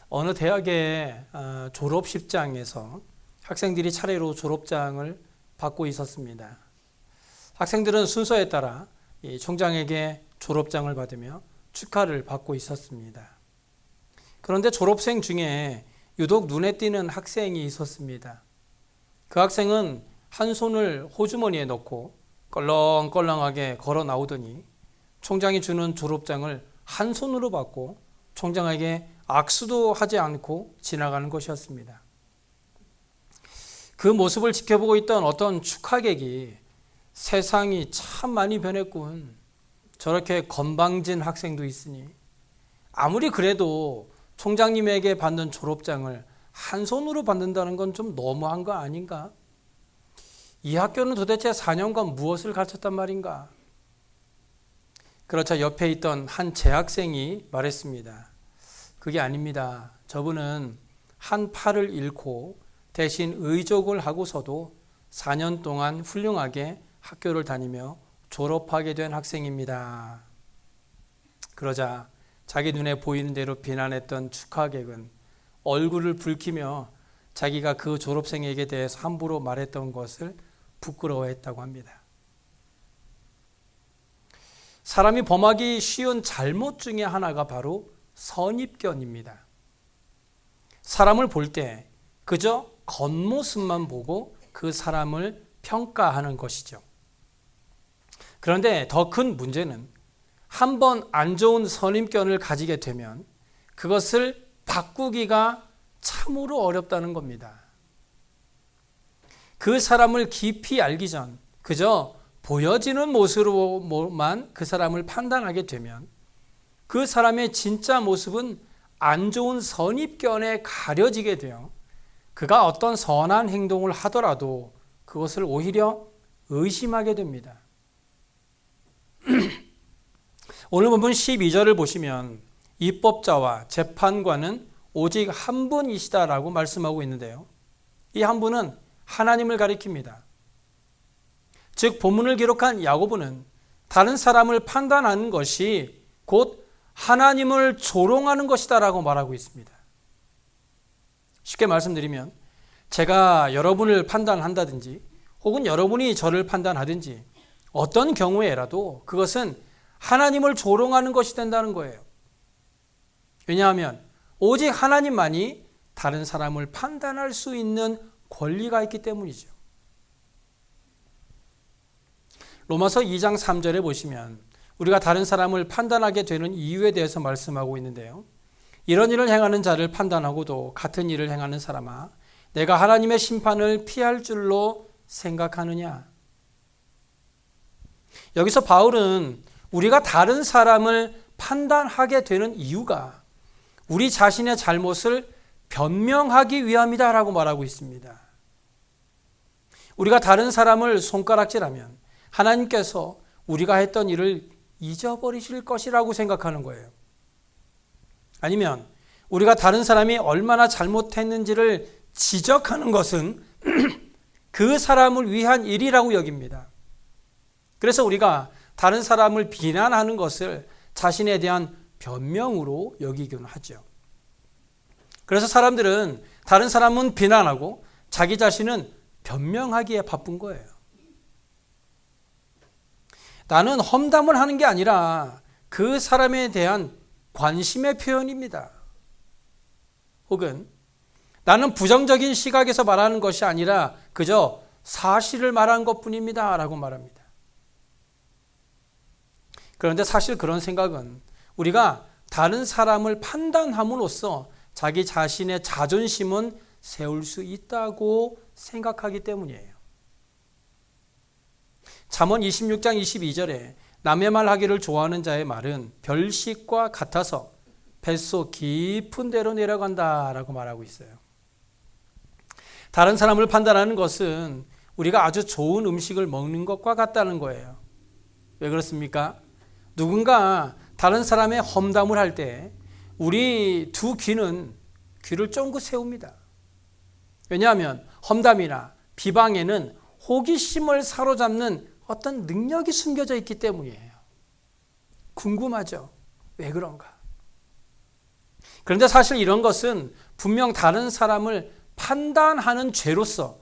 어느 대학의 졸업식장에서 학생들이 차례로 졸업장을 받고 있었습니다. 학생들은 순서에 따라 이 총장에게 졸업장을 받으며 축하를 받고 있었습니다. 그런데 졸업생 중에 유독 눈에 띄는 학생이 있었습니다. 그 학생은 한 손을 호주머니에 넣고 껄렁껄렁하게 걸어 나오더니 총장이 주는 졸업장을 한 손으로 받고 총장에게 악수도 하지 않고 지나가는 것이었습니다. 그 모습을 지켜보고 있던 어떤 축하객이 세상이 참 많이 변했군. 저렇게 건방진 학생도 있으니 아무리 그래도 총장님에게 받는 졸업장을 한 손으로 받는다는 건 좀 너무한 거 아닌가? 이 학교는 도대체 4년간 무엇을 가르쳤단 말인가? 그렇자 옆에 있던 한 재학생이 말했습니다. 그게 아닙니다. 저분은 한 팔을 잃고 대신 의족을 하고서도 4년 동안 훌륭하게 학교를 다니며 졸업하게 된 학생입니다. 그러자 자기 눈에 보이는 대로 비난했던 축하객은 얼굴을 붉히며 자기가 그 졸업생에게 대해서 함부로 말했던 것을 부끄러워했다고 합니다. 사람이 범하기 쉬운 잘못 중에 하나가 바로 선입견입니다. 사람을 볼 때 그저 겉모습만 보고 그 사람을 평가하는 것이죠. 그런데 더 큰 문제는 한번 안 좋은 선입견을 가지게 되면 그것을 바꾸기가 참으로 어렵다는 겁니다. 그 사람을 깊이 알기 전 그저 보여지는 모습으로만 그 사람을 판단하게 되면 그 사람의 진짜 모습은 안 좋은 선입견에 가려지게 되어 그가 어떤 선한 행동을 하더라도 그것을 오히려 의심하게 됩니다. 오늘 본문 12절을 보시면 입법자와 재판관은 오직 한 분이시다라고 말씀하고 있는데요. 이 한 분은 하나님을 가리킵니다. 즉 본문을 기록한 야고보는 다른 사람을 판단하는 것이 곧 하나님을 조롱하는 것이다라고 말하고 있습니다. 쉽게 말씀드리면 제가 여러분을 판단한다든지 혹은 여러분이 저를 판단하든지 어떤 경우에라도 그것은 하나님을 조롱하는 것이 된다는 거예요. 왜냐하면 오직 하나님만이 다른 사람을 판단할 수 있는 권리가 있기 때문이죠. 로마서 2장 3절에 보시면 우리가 다른 사람을 판단하게 되는 이유에 대해서 말씀하고 있는데요. 이런 일을 행하는 자를 판단하고도 같은 일을 행하는 사람아, 내가 하나님의 심판을 피할 줄로 생각하느냐? 여기서 바울은 우리가 다른 사람을 판단하게 되는 이유가 우리 자신의 잘못을 변명하기 위함이다라고 말하고 있습니다. 우리가 다른 사람을 손가락질하면 하나님께서 우리가 했던 일을 잊어버리실 것이라고 생각하는 거예요. 아니면 우리가 다른 사람이 얼마나 잘못했는지를 지적하는 것은 그 사람을 위한 일이라고 여깁니다. 그래서 우리가 다른 사람을 비난하는 것을 자신에 대한 변명으로 여기곤 하죠. 그래서 사람들은 다른 사람은 비난하고 자기 자신은 변명하기에 바쁜 거예요. 나는 험담을 하는 게 아니라 그 사람에 대한 관심의 표현입니다. 혹은 나는 부정적인 시각에서 말하는 것이 아니라 그저 사실을 말한 것뿐입니다 라고 말합니다. 그런데 사실 그런 생각은 우리가 다른 사람을 판단함으로써 자기 자신의 자존심은 세울 수 있다고 생각하기 때문이에요. 잠언 26장 22절에 남의 말 하기를 좋아하는 자의 말은 별식과 같아서 뱃속 깊은 데로 내려간다라고 말하고 있어요. 다른 사람을 판단하는 것은 우리가 아주 좋은 음식을 먹는 것과 같다는 거예요. 왜 그렇습니까? 누군가 다른 사람의 험담을 할 때 우리 두 귀는 귀를 쫑긋 세웁니다. 왜냐하면 험담이나 비방에는 호기심을 사로잡는 어떤 능력이 숨겨져 있기 때문이에요. 궁금하죠? 왜 그런가? 그런데 사실 이런 것은 분명 다른 사람을 판단하는 죄로서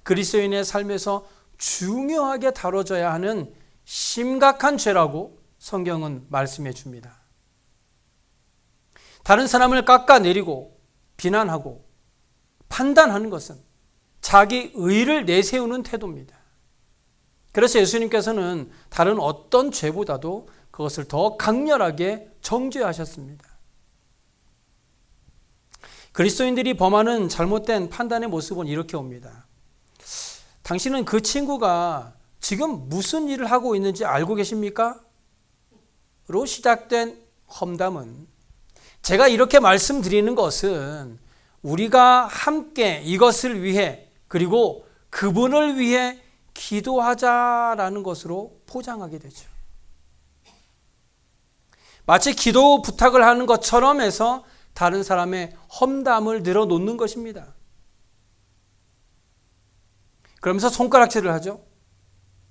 그리스도인의 삶에서 중요하게 다뤄져야 하는 심각한 죄라고 성경은 말씀해 줍니다. 다른 사람을 깎아내리고 비난하고 판단하는 것은 자기 의를 내세우는 태도입니다. 그래서 예수님께서는 다른 어떤 죄보다도 그것을 더 강렬하게 정죄하셨습니다. 그리스도인들이 범하는 잘못된 판단의 모습은 이렇게 옵니다. 당신은 그 친구가 지금 무슨 일을 하고 있는지 알고 계십니까? 로 시작된 험담은 제가 이렇게 말씀드리는 것은 우리가 함께 이것을 위해 그리고 그분을 위해 기도하자라는 것으로 포장하게 되죠. 마치 기도 부탁을 하는 것처럼 해서 다른 사람의 험담을 늘어놓는 것입니다. 그러면서 손가락질을 하죠.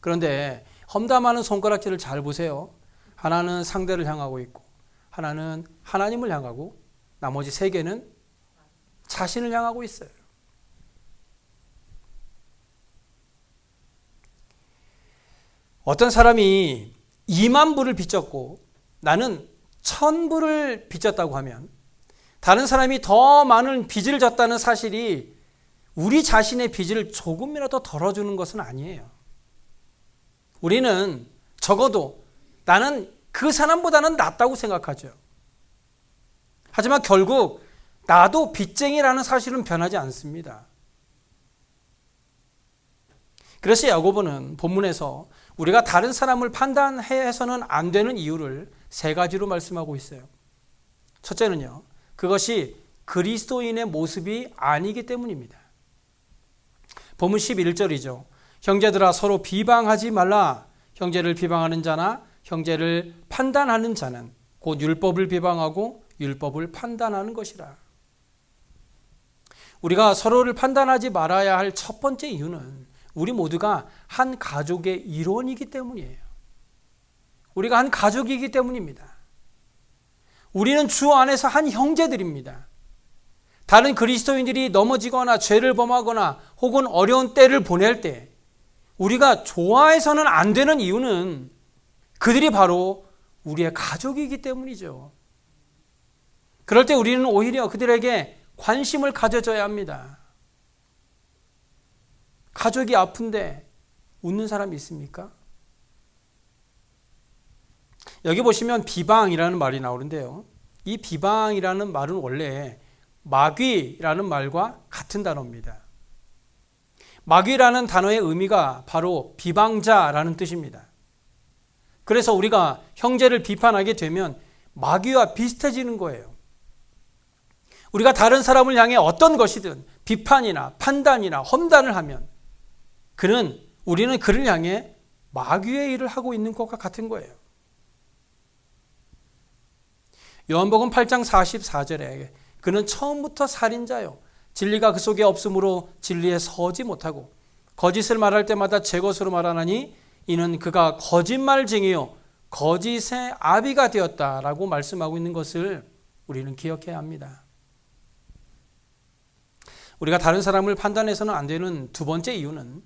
그런데 험담하는 손가락질을 잘 보세요. 하나는 상대를 향하고 있고 하나는 하나님을 향하고 나머지 세 개는 자신을 향하고 있어요. 어떤 사람이 2만 불을 빚졌고 나는 1,000불을 빚졌다고 하면 다른 사람이 더 많은 빚을 졌다는 사실이 우리 자신의 빚을 조금이라도 덜어주는 것은 아니에요. 우리는 적어도 나는 그 사람보다는 낫다고 생각하죠. 하지만 결국 나도 빚쟁이라는 사실은 변하지 않습니다. 그래서 야고보는 본문에서 우리가 다른 사람을 판단해서는 안 되는 이유를 3가지로 말씀하고 있어요. 첫째는요, 그것이 그리스도인의 모습이 아니기 때문입니다. 본문 11절이죠. 형제들아 서로 비방하지 말라. 형제를 비방하는 자나 형제를 판단하는 자는 곧 율법을 비방하고 율법을 판단하는 것이라. 우리가 서로를 판단하지 말아야 할 첫 번째 이유는 우리 모두가 한 가족의 일원이기 때문이에요. 우리가 한 가족이기 때문입니다. 우리는 주 안에서 한 형제들입니다. 다른 그리스도인들이 넘어지거나 죄를 범하거나 혹은 어려운 때를 보낼 때 우리가 좋아해서는 안 되는 이유는 그들이 바로 우리의 가족이기 때문이죠. 그럴 때 우리는 오히려 그들에게 관심을 가져줘야 합니다. 가족이 아픈데 웃는 사람이 있습니까? 여기 보시면 비방이라는 말이 나오는데요. 이 비방이라는 말은 원래 마귀라는 말과 같은 단어입니다. 마귀라는 단어의 의미가 바로 비방자라는 뜻입니다. 그래서 우리가 형제를 비판하게 되면 마귀와 비슷해지는 거예요. 우리가 다른 사람을 향해 어떤 것이든 비판이나 판단이나 험담을 하면 우리는 그를 향해 마귀의 일을 하고 있는 것과 같은 거예요. 요한복음 8장 44절에 그는 처음부터 살인자요 진리가 그 속에 없으므로 진리에 서지 못하고 거짓을 말할 때마다 제 것으로 말하나니 이는 그가 거짓말쟁이요 거짓의 아비가 되었다라고 말씀하고 있는 것을 우리는 기억해야 합니다. 우리가 다른 사람을 판단해서는 안 되는 두 번째 이유는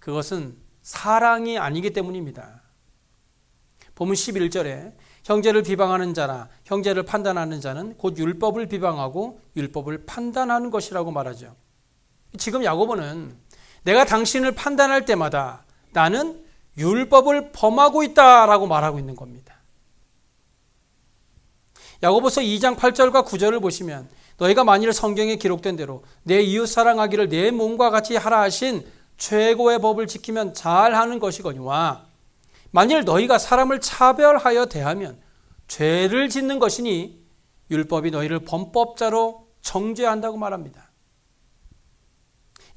그것은 사랑이 아니기 때문입니다. 본문 11절에 형제를 비방하는 자나 형제를 판단하는 자는 곧 율법을 비방하고 율법을 판단하는 것이라고 말하죠. 지금 야고보는 내가 당신을 판단할 때마다 나는 율법을 범하고 있다라고 말하고 있는 겁니다. 야고보서 2장 8절과 9절을 보시면 너희가 만일 성경에 기록된 대로 내 이웃 사랑하기를 내 몸과 같이 하라 하신 최고의 법을 지키면 잘하는 것이거니와 만일 너희가 사람을 차별하여 대하면 죄를 짓는 것이니 율법이 너희를 범법자로 정죄한다고 말합니다.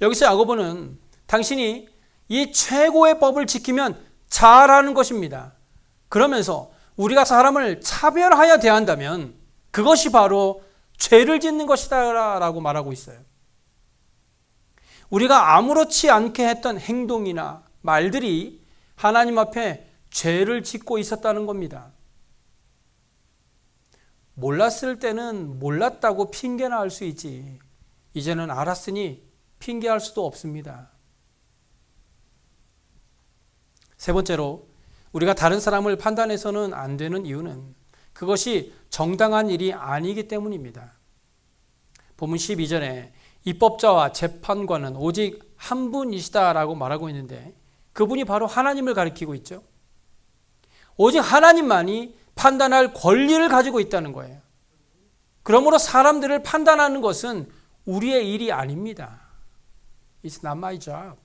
여기서 야고보는 당신이 이 최고의 법을 지키면 잘하는 것입니다. 그러면서 우리가 사람을 차별하여 대한다면 그것이 바로 죄를 짓는 것이다라고 말하고 있어요. 우리가 아무렇지 않게 했던 행동이나 말들이 하나님 앞에 죄를 짓고 있었다는 겁니다. 몰랐을 때는 몰랐다고 핑계나 할 수 있지. 이제는 알았으니 핑계할 수도 없습니다. 세 번째로 우리가 다른 사람을 판단해서는 안 되는 이유는 그것이 정당한 일이 아니기 때문입니다. 본문 12절에 입법자와 재판관은 오직 한 분이시다라고 말하고 있는데 그분이 바로 하나님을 가리키고 있죠. 오직 하나님만이 판단할 권리를 가지고 있다는 거예요. 그러므로 사람들을 판단하는 것은 우리의 일이 아닙니다. It's not my job.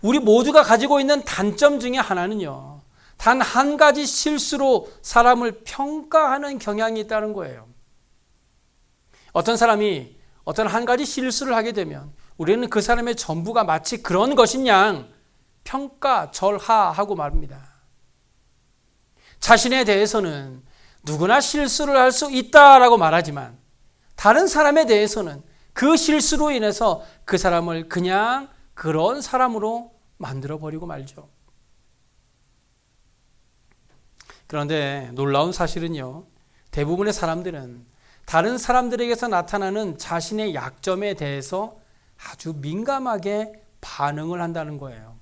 우리 모두가 가지고 있는 단점 중에 하나는요, 단 한 가지 실수로 사람을 평가하는 경향이 있다는 거예요. 어떤 사람이 어떤 한 가지 실수를 하게 되면 우리는 그 사람의 전부가 마치 그런 것인 양 평가절하하고 말입니다. 자신에 대해서는 누구나 실수를 할 수 있다라고 말하지만 다른 사람에 대해서는 그 실수로 인해서 그 사람을 그냥 그런 사람으로 만들어버리고 말죠. 그런데 놀라운 사실은요, 대부분의 사람들은 다른 사람들에게서 나타나는 자신의 약점에 대해서 아주 민감하게 반응을 한다는 거예요.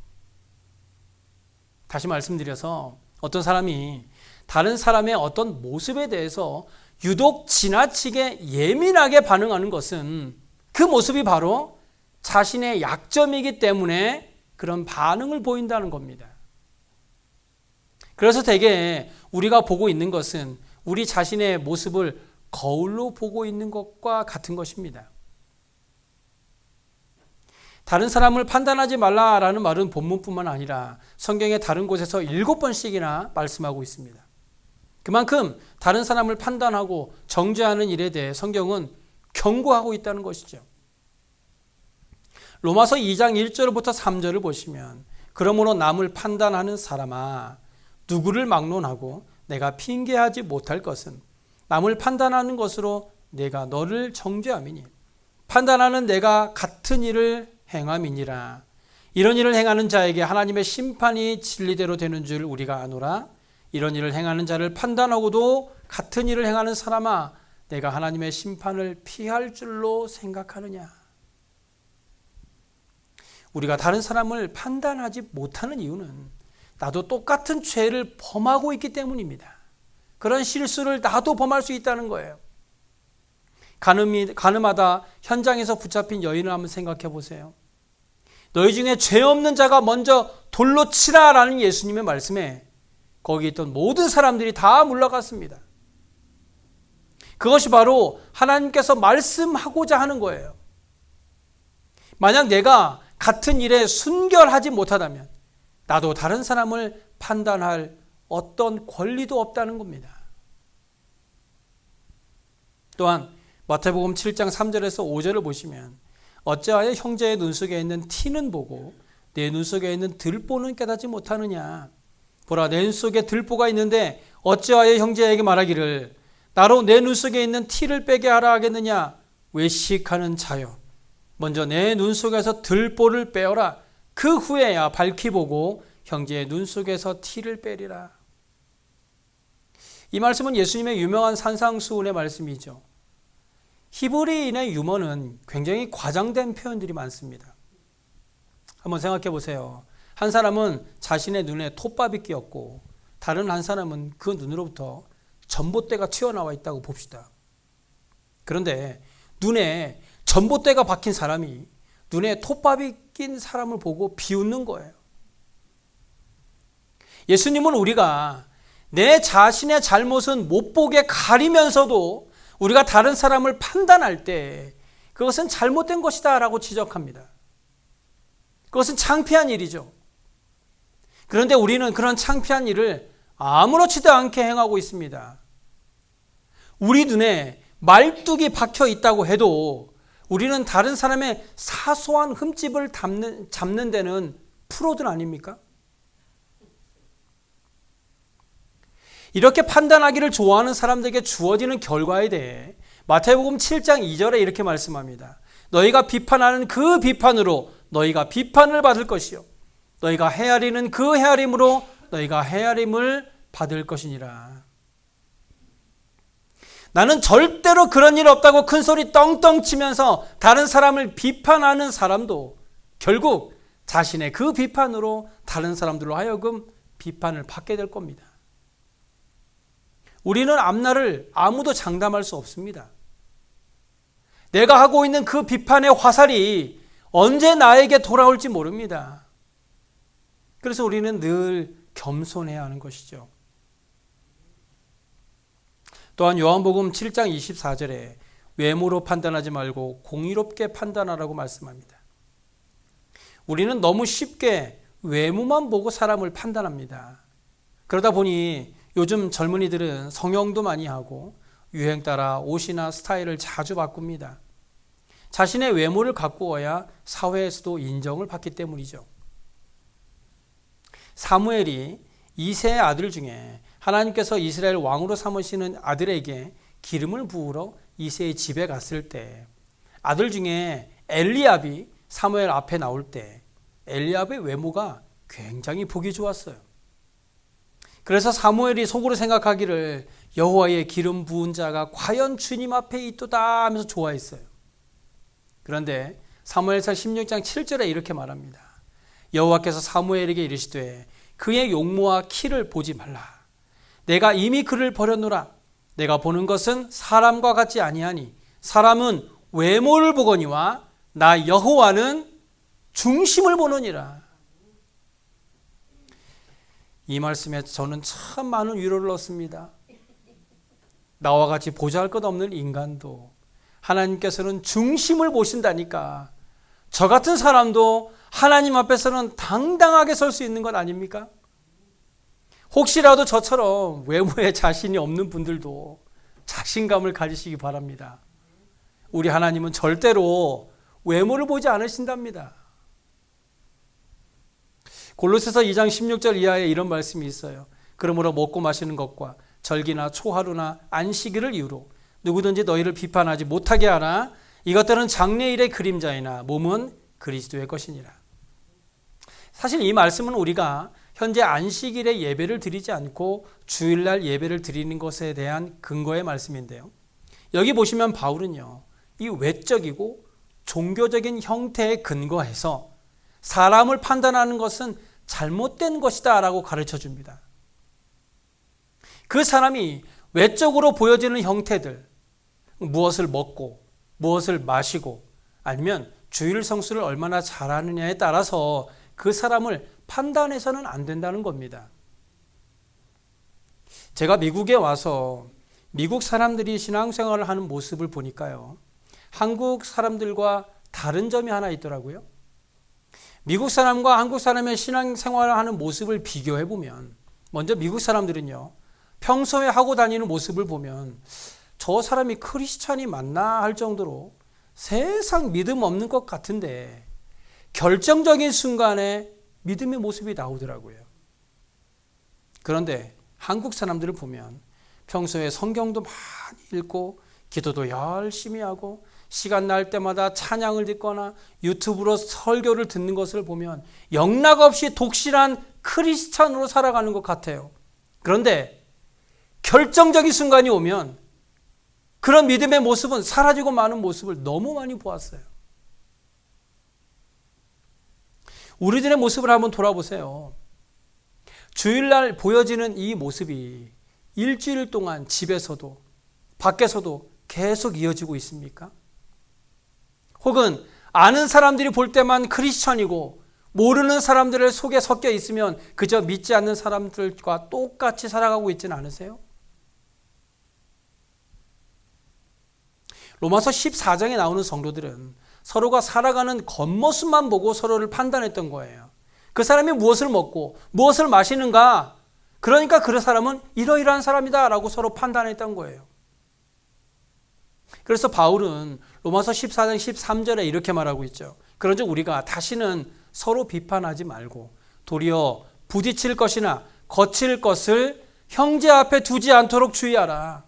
다시 말씀드려서 어떤 사람이 다른 사람의 어떤 모습에 대해서 유독 지나치게 예민하게 반응하는 것은 그 모습이 바로 자신의 약점이기 때문에 그런 반응을 보인다는 겁니다. 그래서 대개 우리가 보고 있는 것은 우리 자신의 모습을 거울로 보고 있는 것과 같은 것입니다. 다른 사람을 판단하지 말라라는 말은 본문뿐만 아니라 성경의 다른 곳에서 7번씩이나 말씀하고 있습니다. 그만큼 다른 사람을 판단하고 정죄하는 일에 대해 성경은 경고하고 있다는 것이죠. 로마서 2장 1절부터 3절을 보시면 그러므로 남을 판단하는 사람아 누구를 막론하고 내가 핑계하지 못할 것은 남을 판단하는 것으로 내가 너를 정죄함이니 판단하는 내가 같은 일을 행함이니라. 이런 일을 행하는 자에게 하나님의 심판이 진리대로 되는 줄 우리가 아노라. 이런 일을 행하는 자를 판단하고도 같은 일을 행하는 사람아 내가 하나님의 심판을 피할 줄로 생각하느냐. 우리가 다른 사람을 판단하지 못하는 이유는 나도 똑같은 죄를 범하고 있기 때문입니다. 그런 실수를 나도 범할 수 있다는 거예요. 가늠하다 현장에서 붙잡힌 여인을 한번 생각해 보세요. 너희 중에 죄 없는 자가 먼저 돌로 치라라는 예수님의 말씀에 거기 있던 모든 사람들이 다 물러갔습니다. 그것이 바로 하나님께서 말씀하고자 하는 거예요. 만약 내가 같은 일에 순결하지 못하다면 나도 다른 사람을 판단할 어떤 권리도 없다는 겁니다. 또한 마태복음 7장 3절에서 5절을 보시면 어찌하여 형제의 눈 속에 있는 티는 보고 내 눈 속에 있는 들보는 깨닫지 못하느냐. 보라 내 눈 속에 들보가 있는데 어찌하여 형제에게 말하기를 나로 내 눈 속에 있는 티를 빼게 하라 하겠느냐. 외식하는 자여 먼저 내 눈 속에서 들보를 빼어라. 그 후에야 밝히 보고 형제의 눈 속에서 티를 빼리라. 이 말씀은 예수님의 유명한 산상수훈의 말씀이죠. 히브리인의 유머는 굉장히 과장된 표현들이 많습니다. 한번 생각해 보세요. 한 사람은 자신의 눈에 톱밥이 끼었고 다른 한 사람은 그 눈으로부터 전봇대가 튀어나와 있다고 봅시다. 그런데 눈에 전봇대가 박힌 사람이 눈에 톱밥이 낀 사람을 보고 비웃는 거예요. 예수님은 우리가 내 자신의 잘못은 못 보게 가리면서도 우리가 다른 사람을 판단할 때 그것은 잘못된 것이다 라고 지적합니다. 그것은 창피한 일이죠. 그런데 우리는 그런 창피한 일을 아무렇지도 않게 행하고 있습니다. 우리 눈에 말뚝이 박혀 있다고 해도 우리는 다른 사람의 사소한 흠집을 잡는 데는 프로들 아닙니까? 이렇게 판단하기를 좋아하는 사람들에게 주어지는 결과에 대해 마태복음 7장 2절에 이렇게 말씀합니다. 너희가 비판하는 그 비판으로 너희가 비판을 받을 것이요 너희가 헤아리는 그 헤아림으로 너희가 헤아림을 받을 것이니라. 나는 절대로 그런 일 없다고 큰 소리 떵떵 치면서 다른 사람을 비판하는 사람도 결국 자신의 그 비판으로 다른 사람들로 하여금 비판을 받게 될 겁니다. 우리는 앞날을 아무도 장담할 수 없습니다. 내가 하고 있는 그 비판의 화살이 언제 나에게 돌아올지 모릅니다. 그래서 우리는 늘 겸손해야 하는 것이죠. 또한 요한복음 7장 24절에 외모로 판단하지 말고 공의롭게 판단하라고 말씀합니다. 우리는 너무 쉽게 외모만 보고 사람을 판단합니다. 그러다 보니 요즘 젊은이들은 성형도 많이 하고 유행 따라 옷이나 스타일을 자주 바꿉니다. 자신의 외모를 가꾸어야 사회에서도 인정을 받기 때문이죠. 사무엘이 이새의 아들 중에 하나님께서 이스라엘 왕으로 삼으시는 아들에게 기름을 부으러 이새의 집에 갔을 때 아들 중에 엘리압이 사무엘 앞에 나올 때 엘리압의 외모가 굉장히 보기 좋았어요. 그래서 사무엘이 속으로 생각하기를 여호와의 기름 부은 자가 과연 주님 앞에 있도다 하면서 좋아했어요. 그런데 사무엘상 16장 7절에 이렇게 말합니다. 여호와께서 사무엘에게 이르시되 그의 용모와 키를 보지 말라. 내가 이미 그를 버렸노라. 내가 보는 것은 사람과 같지 아니하니 사람은 외모를 보거니와 나 여호와는 중심을 보느니라. 이 말씀에 저는 참 많은 위로를 얻습니다. 나와 같이 보잘것없는 인간도 하나님께서는 중심을 보신다니까 저 같은 사람도 하나님 앞에서는 당당하게 설 수 있는 것 아닙니까? 혹시라도 저처럼 외모에 자신이 없는 분들도 자신감을 가지시기 바랍니다. 우리 하나님은 절대로 외모를 보지 않으신답니다. 골로새서 2장 16절 이하에 이런 말씀이 있어요. 그러므로 먹고 마시는 것과 절기나 초하루나 안식일을 이유로 누구든지 너희를 비판하지 못하게 하라. 이것들은 장래일의 그림자이나 몸은 그리스도의 것이니라. 사실 이 말씀은 우리가 현재 안식일에 예배를 드리지 않고 주일날 예배를 드리는 것에 대한 근거의 말씀인데요. 여기 보시면 바울은요, 이 외적이고 종교적인 형태에 근거해서 사람을 판단하는 것은 잘못된 것이다 라고 가르쳐 줍니다. 그 사람이 외적으로 보여지는 형태들, 무엇을 먹고 무엇을 마시고 아니면 주일 성수를 얼마나 잘하느냐에 따라서 그 사람을 판단해서는 안 된다는 겁니다. 제가 미국에 와서 미국 사람들이 신앙생활을 하는 모습을 보니까요, 한국 사람들과 다른 점이 하나 있더라고요. 미국 사람과 한국 사람의 신앙생활을 하는 모습을 비교해 보면 먼저 미국 사람들은요, 평소에 하고 다니는 모습을 보면 저 사람이 크리스찬이 맞나 할 정도로 세상 믿음 없는 것 같은데 결정적인 순간에 믿음의 모습이 나오더라고요. 그런데 한국 사람들을 보면 평소에 성경도 많이 읽고 기도도 열심히 하고 시간 날 때마다 찬양을 듣거나 유튜브로 설교를 듣는 것을 보면 영락없이 독실한 크리스찬으로 살아가는 것 같아요. 그런데 결정적인 순간이 오면 그런 믿음의 모습은 사라지고 마는 모습을 너무 많이 보았어요. 우리들의 모습을 한번 돌아보세요. 주일날 보여지는 이 모습이 일주일 동안 집에서도 밖에서도 계속 이어지고 있습니까? 혹은 아는 사람들이 볼 때만 크리스천이고 모르는 사람들의 속에 섞여 있으면 그저 믿지 않는 사람들과 똑같이 살아가고 있지는 않으세요? 로마서 14장에 나오는 성도들은 서로가 살아가는 겉모습만 보고 서로를 판단했던 거예요. 그 사람이 무엇을 먹고 무엇을 마시는가, 그러니까 그 사람은 이러이러한 사람이다 라고 서로 판단했던 거예요. 그래서 바울은 로마서 14장 13절에 이렇게 말하고 있죠. 그런즉 우리가 다시는 서로 비판하지 말고 도리어 부딪힐 것이나 거칠 것을 형제 앞에 두지 않도록 주의하라.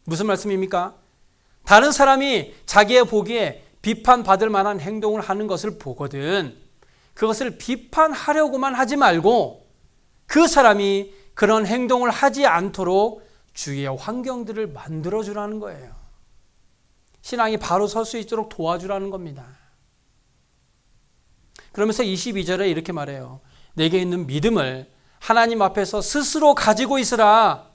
무슨 말씀입니까? 다른 사람이 자기의 보기에 비판받을 만한 행동을 하는 것을 보거든 그것을 비판하려고만 하지 말고 그 사람이 그런 행동을 하지 않도록 주위의 환경들을 만들어주라는 거예요. 신앙이 바로 설 수 있도록 도와주라는 겁니다. 그러면서 22절에 이렇게 말해요. 내게 있는 믿음을 하나님 앞에서 스스로 가지고 있으라.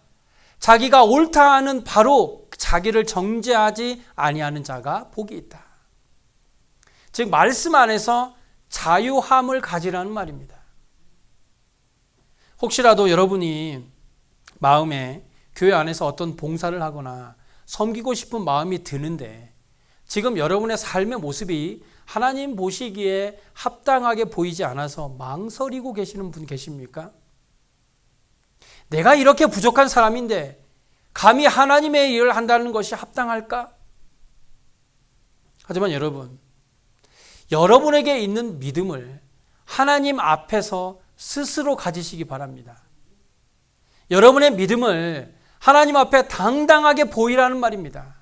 자기가 옳다 하는 바로 자기를 정죄하지 아니하는 자가 복이 있다. 즉 말씀 안에서 자유함을 가지라는 말입니다. 혹시라도 여러분이 마음에 교회 안에서 어떤 봉사를 하거나 섬기고 싶은 마음이 드는데 지금 여러분의 삶의 모습이 하나님 보시기에 합당하게 보이지 않아서 망설이고 계시는 분 계십니까? 내가 이렇게 부족한 사람인데 감히 하나님의 일을 한다는 것이 합당할까? 하지만 여러분에게 있는 믿음을 하나님 앞에서 스스로 가지시기 바랍니다. 여러분의 믿음을 하나님 앞에 당당하게 보이라는 말입니다.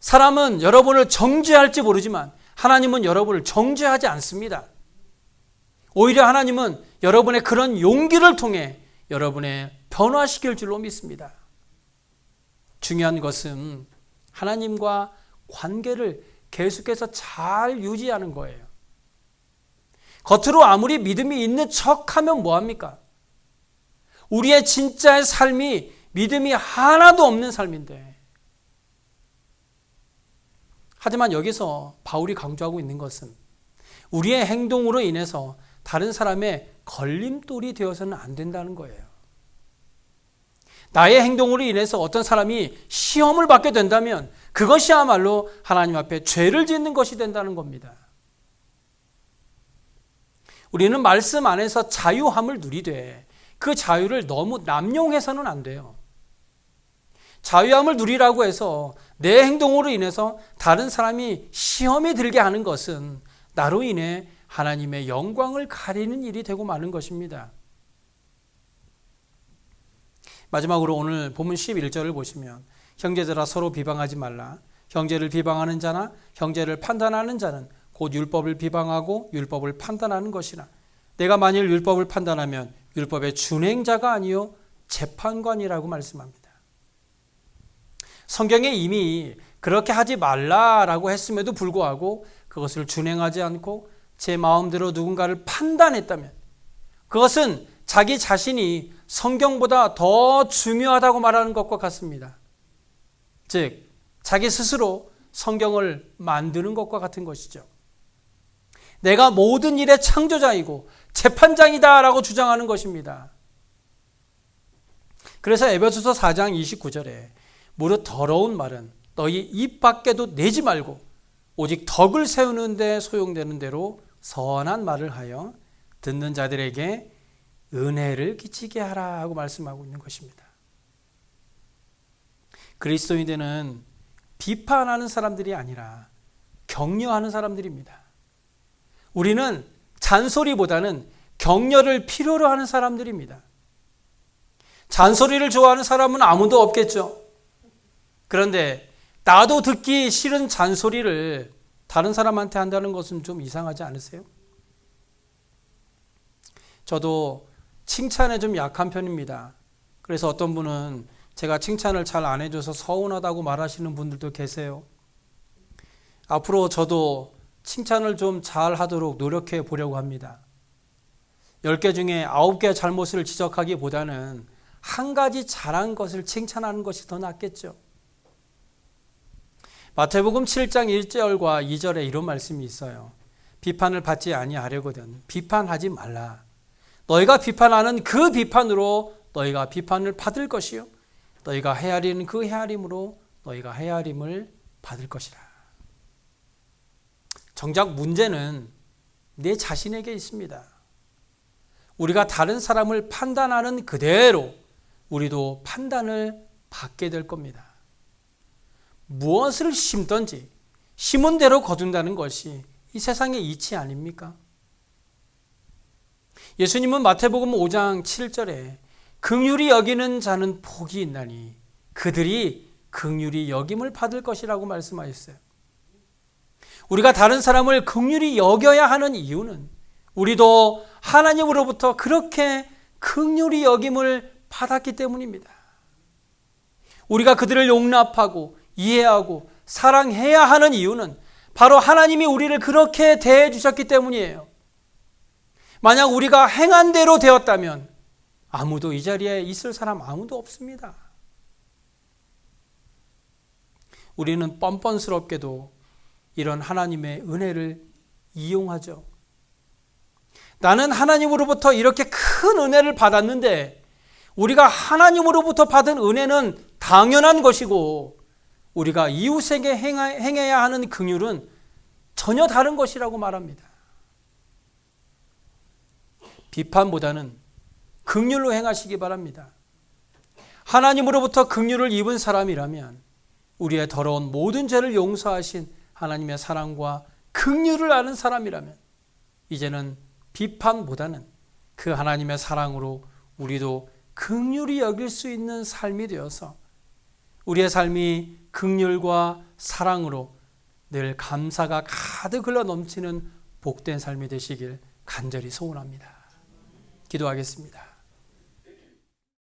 사람은 여러분을 정죄할지 모르지만 하나님은 여러분을 정죄하지 않습니다. 오히려 하나님은 여러분의 그런 용기를 통해 여러분의 변화시킬 줄로 믿습니다. 중요한 것은 하나님과 관계를 계속해서 잘 유지하는 거예요. 겉으로 아무리 믿음이 있는 척하면 뭐합니까? 우리의 진짜의 삶이 믿음이 하나도 없는 삶인데. 하지만 여기서 바울이 강조하고 있는 것은 우리의 행동으로 인해서 다른 사람의 걸림돌이 되어서는 안 된다는 거예요. 나의 행동으로 인해서 어떤 사람이 시험을 받게 된다면 그것이야말로 하나님 앞에 죄를 짓는 것이 된다는 겁니다. 우리는 말씀 안에서 자유함을 누리되 그 자유를 너무 남용해서는 안 돼요. 자유함을 누리라고 해서 내 행동으로 인해서 다른 사람이 시험에 들게 하는 것은 나로 인해 하나님의 영광을 가리는 일이 되고 마는 것입니다. 마지막으로 오늘 본문 11절을 보시면 형제들아 서로 비방하지 말라. 형제를 비방하는 자나 형제를 판단하는 자는 곧 율법을 비방하고 율법을 판단하는 것이라. 내가 만일 율법을 판단하면 율법의 준행자가 아니요 재판관이라고 말씀합니다. 성경에 이미 그렇게 하지 말라라고 했음에도 불구하고 그것을 준행하지 않고 제 마음대로 누군가를 판단했다면 그것은 자기 자신이 성경보다 더 중요하다고 말하는 것과 같습니다. 즉 자기 스스로 성경을 만드는 것과 같은 것이죠. 내가 모든 일의 창조자이고 재판장이다라고 주장하는 것입니다. 그래서 에베소서 4장 29절에 무릇 더러운 말은 너희 입 밖에도 내지 말고 오직 덕을 세우는 데 소용되는 대로 선한 말을 하여 듣는 자들에게 은혜를 끼치게 하라 하고 말씀하고 있는 것입니다. 그리스도인들은 비판하는 사람들이 아니라 격려하는 사람들입니다. 우리는 잔소리보다는 격려를 필요로 하는 사람들입니다. 잔소리를 좋아하는 사람은 아무도 없겠죠. 그런데 나도 듣기 싫은 잔소리를 다른 사람한테 한다는 것은 좀 이상하지 않으세요? 저도 칭찬에 좀 약한 편입니다. 그래서 어떤 분은 제가 칭찬을 잘 안 해줘서 서운하다고 말하시는 분들도 계세요. 앞으로 저도 칭찬을 좀 잘 하도록 노력해 보려고 합니다. 10개 중에 9개 잘못을 지적하기보다는 한 가지 잘한 것을 칭찬하는 것이 더 낫겠죠. 마태복음 7장 1절과 2절에 이런 말씀이 있어요. 비판을 받지 아니하려거든 비판하지 말라. 너희가 비판하는 그 비판으로 너희가 비판을 받을 것이요 너희가 헤아리는 그 헤아림으로 너희가 헤아림을 받을 것이라. 정작 문제는 내 자신에게 있습니다. 우리가 다른 사람을 판단하는 그대로 우리도 판단을 받게 될 겁니다. 무엇을 심든지 심은 대로 거둔다는 것이 이 세상의 이치 아닙니까? 예수님은 마태복음 5장 7절에 긍휼히 여기는 자는 복이 있나니 그들이 긍휼히 여김을 받을 것이라고 말씀하셨어요. 우리가 다른 사람을 긍휼히 여겨야 하는 이유는 우리도 하나님으로부터 그렇게 긍휼히 여김을 받았기 때문입니다. 우리가 그들을 용납하고 이해하고 사랑해야 하는 이유는 바로 하나님이 우리를 그렇게 대해 주셨기 때문이에요. 만약 우리가 행한 대로 되었다면 아무도 이 자리에 있을 사람 아무도 없습니다. 우리는 뻔뻔스럽게도 이런 하나님의 은혜를 이용하죠. 나는 하나님으로부터 이렇게 큰 은혜를 받았는데 우리가 하나님으로부터 받은 은혜는 당연한 것이고 우리가 이웃에게 행해야 하는 긍휼은 전혀 다른 것이라고 말합니다. 비판보다는 긍휼로 행하시기 바랍니다. 하나님으로부터 긍휼을 입은 사람이라면 우리의 더러운 모든 죄를 용서하신 하나님의 사랑과 긍휼을 아는 사람이라면 이제는 비판보다는 그 하나님의 사랑으로 우리도 긍휼히 여길 수 있는 삶이 되어서 우리의 삶이 긍휼과 사랑으로 늘 감사가 가득 흘러 넘치는 복된 삶이 되시길 간절히 소원합니다. 기도하겠습니다.